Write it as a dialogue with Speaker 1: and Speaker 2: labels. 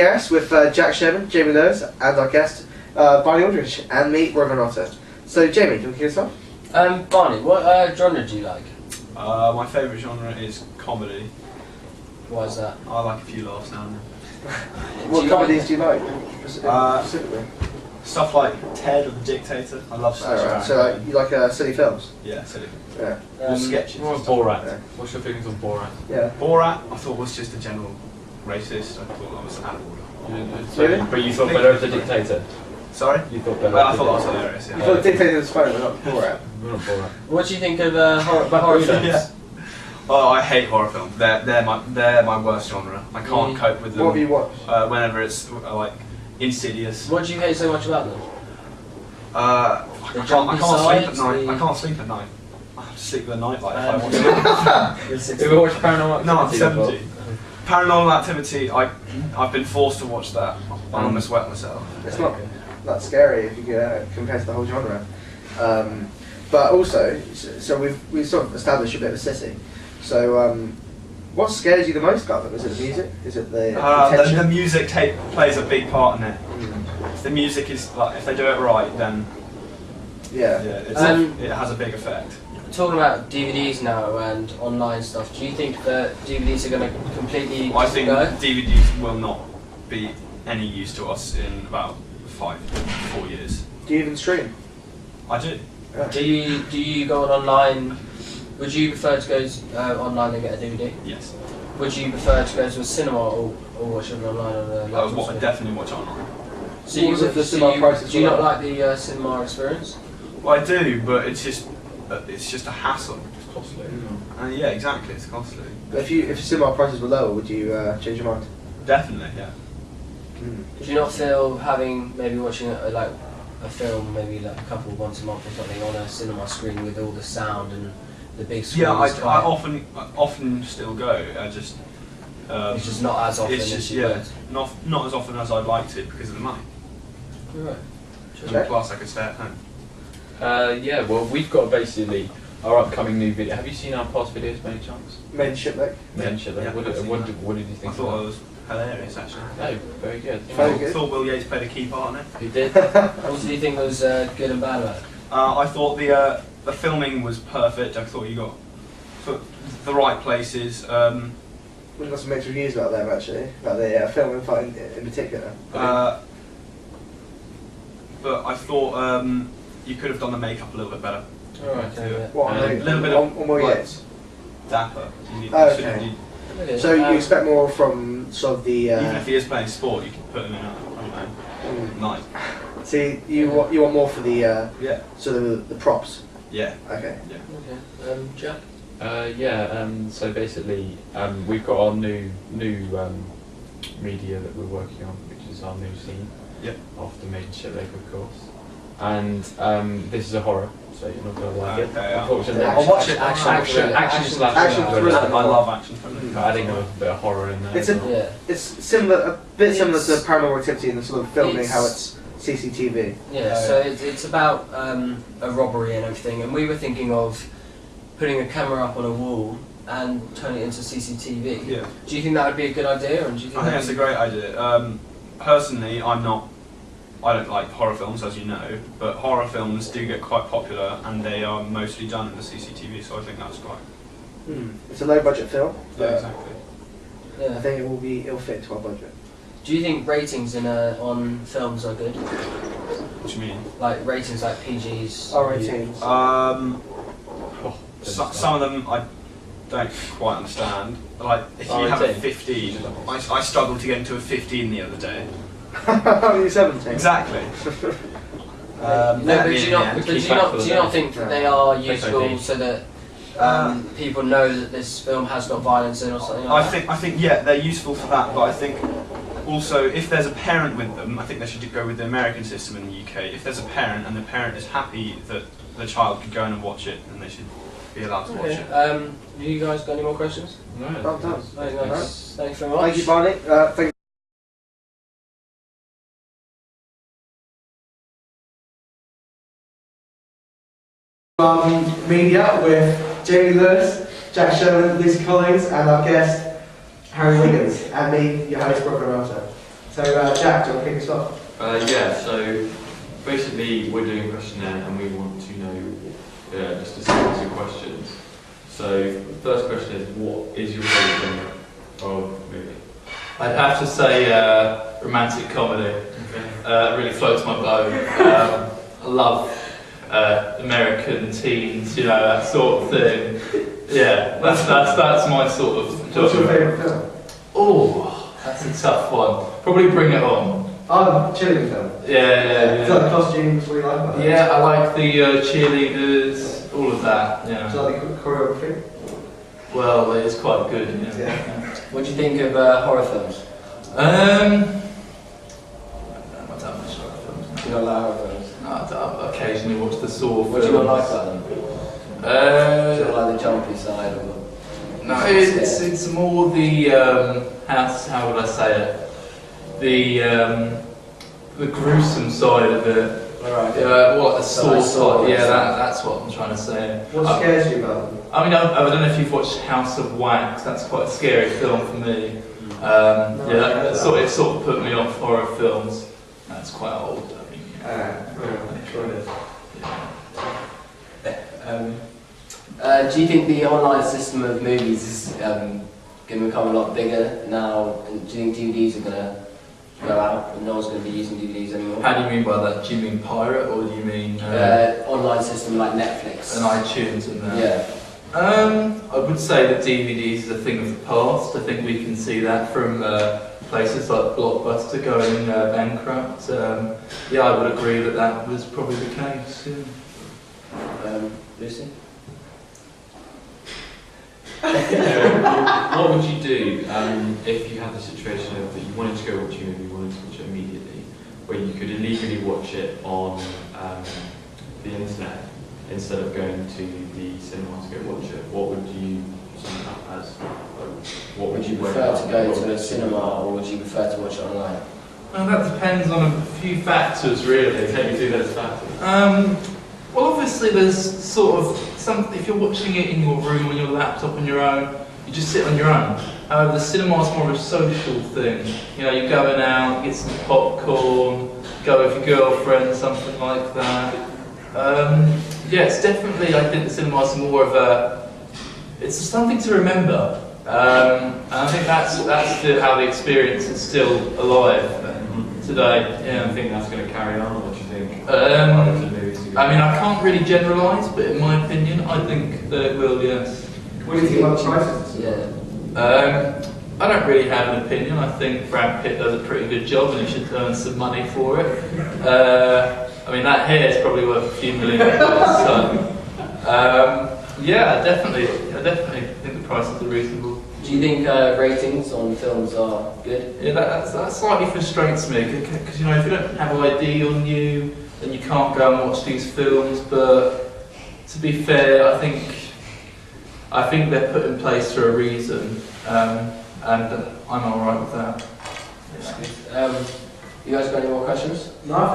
Speaker 1: Yes, with Jack Sherman, Jamie Lewis, and our guest Barney Aldridge, and me, Robin Otter. So, Jamie, do you want to kick us off?
Speaker 2: Barney, what genre do you like?
Speaker 3: My favourite genre is comedy.
Speaker 2: Why is that?
Speaker 3: I like a few laughs now and then.
Speaker 1: What comedies do you like specifically?
Speaker 3: Stuff like Ted or The Dictator. I love such.
Speaker 1: Right. So, you like silly films?
Speaker 3: Yeah, silly.
Speaker 1: Yeah.
Speaker 3: Or sketches.
Speaker 4: What
Speaker 3: and
Speaker 4: about
Speaker 3: stuff.
Speaker 4: Borat?
Speaker 1: Yeah.
Speaker 4: What's your feelings on Borat?
Speaker 1: Yeah.
Speaker 3: Borat, I thought was just a general racist. I thought that was out of order.
Speaker 1: Really?
Speaker 4: But you thought better of The Dictator?
Speaker 3: Sorry?
Speaker 4: You thought better
Speaker 3: I
Speaker 4: of
Speaker 3: thought that was
Speaker 4: The
Speaker 3: hilarious.
Speaker 1: You
Speaker 3: Yeah.
Speaker 1: thought The Dictator was funny, but not Borat.
Speaker 4: Not Borat.
Speaker 2: What do you think of horror films?
Speaker 3: Yeah. Oh, I hate horror films. They're my worst genre. I can't cope with them.
Speaker 1: What have you watched?
Speaker 3: Whenever it's like Insidious.
Speaker 2: What do you hate so much about them?
Speaker 3: I
Speaker 2: The
Speaker 3: can't
Speaker 2: jumpy
Speaker 3: sleep at
Speaker 2: sides,
Speaker 3: night.
Speaker 2: the-
Speaker 3: I can't sleep at night. I have to sleep with a nightlight if I watch it.
Speaker 4: Have you ever watched Paranormal Activity?
Speaker 3: No, I'm
Speaker 4: before?
Speaker 3: 70. Paranormal Activity, I've been forced to watch that. I almost wet myself.
Speaker 1: It's not that scary if you compare to the whole genre. But also, so we've sort of established a bit of a city. So, what scares you the most about them? Is it the music? Is it the tension?
Speaker 3: The music plays a big part in it. If the music is like, if they do it right, then
Speaker 1: Yeah.
Speaker 3: it has a big effect.
Speaker 2: Talking about DVDs now and online stuff, do you think that DVDs are going to completely
Speaker 3: I think
Speaker 2: go?
Speaker 3: DVDs will not be any use to us in about 4 years.
Speaker 1: Do you even stream?
Speaker 3: I do.
Speaker 1: Yeah.
Speaker 2: Do you go on online? Would you prefer to go online and get a DVD?
Speaker 3: Yes.
Speaker 2: Would you prefer to go to a cinema or watch it online on a
Speaker 3: I
Speaker 2: laptop?
Speaker 3: would definitely watch online.
Speaker 2: So
Speaker 1: What was it the cinema prices
Speaker 2: do you
Speaker 1: were
Speaker 2: not
Speaker 1: like?
Speaker 2: like the cinema experience?
Speaker 3: Well, I do, but it's just a hassle.
Speaker 4: It's costly.
Speaker 3: Yeah, exactly. It's costly.
Speaker 1: But if cinema prices were lower, would you change your mind?
Speaker 3: Definitely, yeah.
Speaker 2: Do you not feel having maybe watching a film maybe like a couple once a month or something on a cinema screen with all the sound and the big screen?
Speaker 3: Yeah, I often still go. I just.
Speaker 2: It's just not as often
Speaker 3: It's
Speaker 2: as
Speaker 3: just
Speaker 2: you would.
Speaker 3: not as often as I'd like to because of the money.
Speaker 2: Right.
Speaker 1: Okay.
Speaker 3: Plus, I could stay at home.
Speaker 4: Yeah, well, we've got basically our upcoming new video. Have you seen our past videos by any chance?
Speaker 1: Made in Shipwreck.
Speaker 4: Mention
Speaker 3: Yeah,
Speaker 4: that. What
Speaker 3: I've seen that.
Speaker 4: did you
Speaker 3: I
Speaker 4: think
Speaker 3: thought
Speaker 4: of
Speaker 3: it was hilarious, actually.
Speaker 4: that? No, very good.
Speaker 1: Very good.
Speaker 3: I thought Will Yates played a key part in it.
Speaker 4: He did.
Speaker 2: What do you think was good and bad about it?
Speaker 3: I thought the filming was perfect. I thought you got the right places.
Speaker 1: We've got some mixed reviews about them actually, about the film and fight in particular.
Speaker 3: But I thought you could have done the makeup a little bit better.
Speaker 2: Alright,
Speaker 3: Yeah.
Speaker 2: okay.
Speaker 1: What
Speaker 3: a little bit of
Speaker 1: on more
Speaker 3: like,
Speaker 1: Yates?
Speaker 3: dapper. You need,
Speaker 1: Oh,
Speaker 3: you shouldn't
Speaker 1: okay.
Speaker 3: need-
Speaker 2: Okay.
Speaker 1: So you expect more from sort of the.
Speaker 3: even if he is playing sport, you can put him in I don't know, night.
Speaker 1: See, you want more for the
Speaker 3: Yeah.
Speaker 1: sort of the props.
Speaker 3: Yeah.
Speaker 1: Okay.
Speaker 2: Okay. Jack?
Speaker 4: So basically, we've got our new media that we're working on, which is our new scene.
Speaker 3: Yep.
Speaker 4: After Made in Shipwreck, of course. And this is a horror, so you're not going to like it.
Speaker 3: Okay,
Speaker 4: Unfortunately,
Speaker 1: I'll watch it.
Speaker 4: Action slash
Speaker 1: Action
Speaker 4: thriller.
Speaker 1: thriller.
Speaker 3: I love action films.
Speaker 4: Adding a bit of horror in there.
Speaker 1: It's
Speaker 4: as well.
Speaker 2: Yeah.
Speaker 1: It's similar, a bit similar to
Speaker 2: It's-
Speaker 1: Paranormal Activity in the sort of filming,
Speaker 2: it's-
Speaker 1: how it's CCTV.
Speaker 2: Yeah, so it's about a robbery and everything, and we were thinking of putting a camera up on a wall and turning it into CCTV.
Speaker 3: Yeah.
Speaker 2: Do you think that would be a good idea, or do you think
Speaker 3: I think that's a great idea. Personally, I don't like horror films, as you know, but horror films do get quite popular, and they are mostly done in the CCTV. So I think that's great.
Speaker 1: It's a low budget film.
Speaker 3: Yeah,
Speaker 1: but
Speaker 3: exactly.
Speaker 1: I
Speaker 2: Yeah.
Speaker 1: think it'll fit into our budget.
Speaker 2: Do you think ratings on films are good?
Speaker 3: What do you mean?
Speaker 2: Like ratings like PGs?
Speaker 1: R18s.
Speaker 4: Oh,
Speaker 3: Some of them I don't quite understand. Like if you have a
Speaker 4: 18.
Speaker 3: 15, I struggled to get into a 15 the other day.
Speaker 1: You're 17.
Speaker 3: Exactly.
Speaker 2: No, but do you not think that
Speaker 4: Yeah.
Speaker 2: they are
Speaker 4: Take
Speaker 2: useful
Speaker 4: ID.
Speaker 2: so that people know that this film has got violence in or something
Speaker 3: I
Speaker 2: like that?
Speaker 3: think yeah, they're useful for that, but I think also if there's a parent with them, I think they should go with the American system in the UK. If there's a parent and the parent is happy that the child could go in and watch it, then they should be allowed to watch
Speaker 2: Okay.
Speaker 3: it.
Speaker 2: Have you guys got any more questions?
Speaker 4: No,
Speaker 1: Well done.
Speaker 2: Very nice. Thanks very much.
Speaker 1: Thank you, Barney. Thank Media with Jamie Lewis, Jack Sherman, Lucy Collins, and our guest Harry Wiggins, and me, your host, Robert Rota. So Jack, do you want to kick us off?
Speaker 4: Yeah, so basically we're doing a questionnaire and we want to know just a series of questions. So the first question is, what is your favourite genre of movie?
Speaker 5: I'd have to say romantic comedy.
Speaker 4: Okay.
Speaker 5: Really floats my boat. I love American teens, you know, that sort of thing. Yeah, that's my sort of.
Speaker 1: What's your favourite film?
Speaker 5: Oh, that's a tough one. Probably Bring It On.
Speaker 1: Oh, cheerleading film.
Speaker 5: Yeah.
Speaker 1: Is that the costumes? What do you like about it?
Speaker 5: Yeah, I like the cheerleaders, all of that.
Speaker 1: Do you
Speaker 5: Yeah.
Speaker 1: like the choreography?
Speaker 5: Well, it's quite good.
Speaker 1: Yeah.
Speaker 2: What do you think of horror films?
Speaker 5: I don't much horror films.
Speaker 2: Do you not like horror films?
Speaker 5: No, I occasionally watch the Saw
Speaker 2: What
Speaker 5: films.
Speaker 2: do you not like about them? Do you not like the jumpy side or?
Speaker 5: No, it's more the how would I say it? The gruesome side of it.
Speaker 2: Alright.
Speaker 5: What the
Speaker 2: So like
Speaker 5: Saw side. Yeah,
Speaker 2: Saw.
Speaker 5: that's what I'm trying to say.
Speaker 1: What scares you about them?
Speaker 5: I mean, I don't know if you've watched House of Wax. That's quite a scary film for me. It sort of put me off horror films. That's quite old. I mean,
Speaker 2: Do you think the online system of movies is going to become a lot bigger now? And do you think DVDs are going to go out and no one's going to be using DVDs anymore?
Speaker 5: How do you mean by that? Do you mean pirate or do you mean
Speaker 2: Online system like Netflix.
Speaker 5: an iTunes and that?
Speaker 2: Yeah.
Speaker 5: I would say that DVDs is a thing of the past. I think we can see that from places like Blockbuster going bankrupt. Yeah, I would agree that that was probably the case. Yeah.
Speaker 2: Lucy?
Speaker 4: What would you do if you had the situation of that you wanted to go watch a movie, you wanted to watch it immediately, where you could illegally watch it on the internet instead of going to the cinema to go watch it? What would you sum it up as? What
Speaker 2: Would you prefer to go to a cinema or would you prefer to watch it online?
Speaker 5: Well, that depends on a few factors, really.
Speaker 4: Take me through those factors.
Speaker 5: Well, obviously, there's sort of some. If you're watching it in your room on your laptop on your own, you just sit on your own. However, the cinema is more of a social thing. You know, you're going out, get some popcorn, go with your girlfriend, something like that. Yeah, it's definitely. I think the cinema is more of a. It's something to remember, and I think that's how the experience is still alive today. Yeah.
Speaker 4: Do you think that's going to carry on, or what do you think?
Speaker 5: I mean, I can't really generalise, but in my opinion, I think that it will, yes.
Speaker 1: What do you think about the prices?
Speaker 2: Yeah.
Speaker 5: I don't really have an opinion. I think Brad Pitt does a pretty good job and he should earn some money for it. I mean, that hair is probably worth a few $million. So, yeah, I definitely think the prices are reasonable.
Speaker 2: Do you think ratings on films are good?
Speaker 5: Yeah, that slightly frustrates me because, you know, if you don't have ID on you, then you can't go and watch these films. But to be fair, I think they're put in place for a reason, and I'm all right with that. Yeah.
Speaker 2: You guys got any more questions?
Speaker 1: No.